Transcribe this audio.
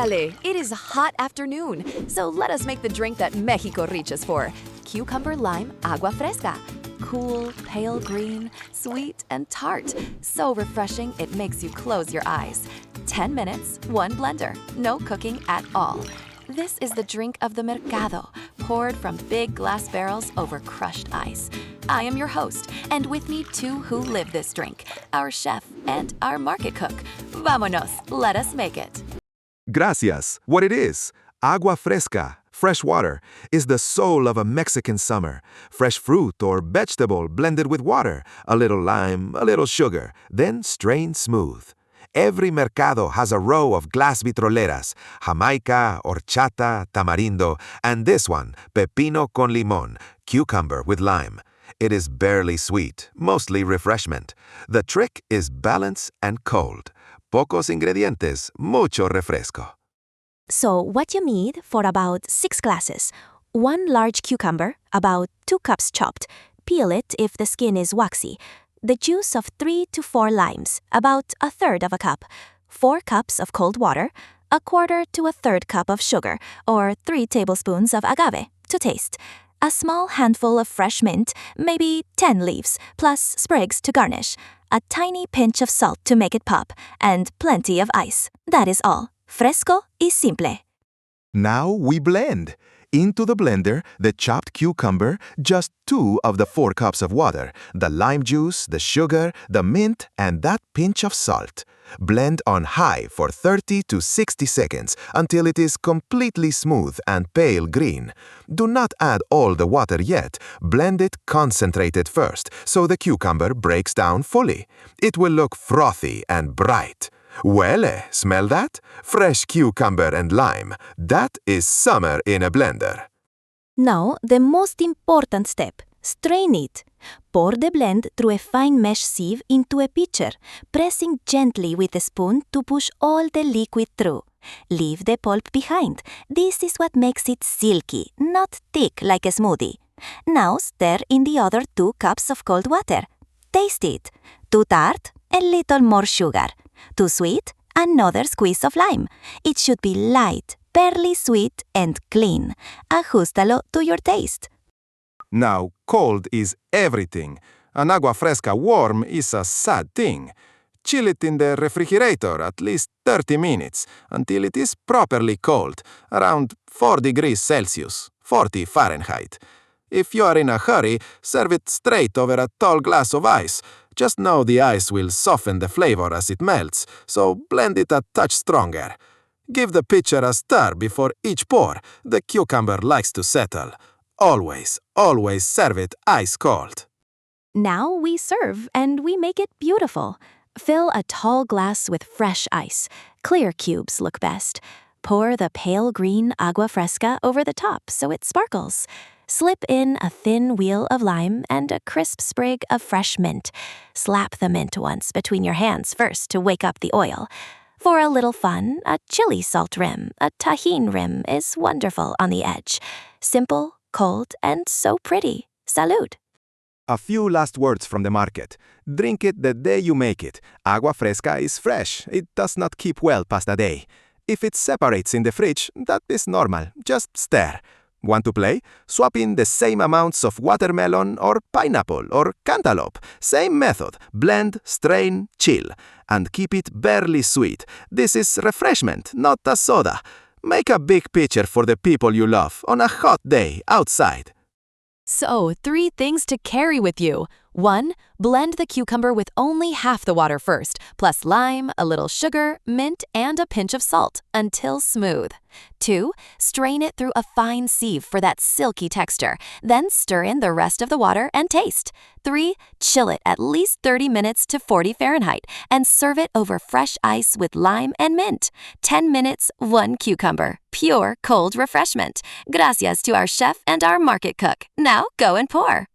Ándale! It is a hot afternoon, so let us make the drink that Mexico reaches for. Cucumber-Lime Agua Fresca. Cool, pale green, sweet, and tart. So refreshing, it makes you close your eyes. 10 minutes, 1 blender. No cooking at all. This is the drink of the mercado, poured from big glass barrels over crushed ice. I am your host, and with me two who live this drink, our chef and our market cook. Vámonos, let us make it. Gracias. What it is, agua fresca, fresh water, is the soul of a Mexican summer. Fresh fruit or vegetable blended with water, a little lime, a little sugar, then strained smooth. Every mercado has a row of glass vitroleras, Jamaica, horchata, tamarindo, and this one, pepino con limón, cucumber with lime. It is barely sweet, mostly refreshment. The trick is balance and cold. Pocos ingredientes, mucho refresco. So what you need for about 6 glasses: 1 large cucumber, about 2 cups chopped. Peel it if the skin is waxy. The juice of 3 to 4 limes, about 1/3 of a cup. 4 cups of cold water. 1/4 to 1/3 cup of sugar, or 3 tablespoons of agave, to taste. A small handful of fresh mint, maybe 10 leaves, plus sprigs to garnish. A tiny pinch of salt to make it pop, and plenty of ice. That is all. Fresco y simple. Now we blend. Into the blender, the chopped cucumber, just 2 of the 4 cups of water, the lime juice, the sugar, the mint, and that pinch of salt. Blend on high for 30 to 60 seconds until it is completely smooth and pale green. Do not add all the water yet. Blend it concentrated first so the cucumber breaks down fully. It will look frothy and bright. Huele, smell that? Fresh cucumber and lime. That is summer in a blender. Now, the most important step: strain it. Pour the blend through a fine mesh sieve into a pitcher, pressing gently with a spoon to push all the liquid through. Leave the pulp behind. This is what makes it silky, not thick like a smoothie. Now stir in the other 2 cups of cold water. Taste it. Too tart? A little more sugar. Too sweet? Another squeeze of lime. It should be light, barely sweet, and clean. Ajustalo to your taste. Now, cold is everything. An agua fresca warm is a sad thing. Chill it in the refrigerator at least 30 minutes until it is properly cold, around 4 degrees Celsius, 40 Fahrenheit. If you are in a hurry, serve it straight over a tall glass of ice. Just know the ice will soften the flavor as it melts, so blend it a touch stronger. Give the pitcher a stir before each pour. The cucumber likes to settle. Always, always serve it ice cold. Now we serve, and we make it beautiful. Fill a tall glass with fresh ice. Clear cubes look best. Pour the pale green agua fresca over the top so it sparkles. Slip in a thin wheel of lime and a crisp sprig of fresh mint. Slap the mint once between your hands first to wake up the oil. For a little fun, a chili salt rim, a tajin rim is wonderful on the edge. Simple, cold, and so pretty. Salud! A few last words from the market. Drink it the day you make it. Agua fresca is fresh. It does not keep well past a day. If it separates in the fridge, that is normal. Just stir. Want to play? Swap in the same amounts of watermelon or pineapple or cantaloupe. Same method. Blend, strain, chill. And keep it barely sweet. This is refreshment, not a soda. Make a big pitcher for the people you love on a hot day outside. So, 3 things to carry with you. 1. Blend the cucumber with only half the water first, plus lime, a little sugar, mint, and a pinch of salt until smooth. 2. Strain it through a fine sieve for that silky texture. Then stir in the rest of the water and taste. 3. Chill it at least 30 minutes to 40 Fahrenheit and serve it over fresh ice with lime and mint. 10 minutes, 1 cucumber. Pure cold refreshment. Gracias to our chef and our market cook. Now go and pour.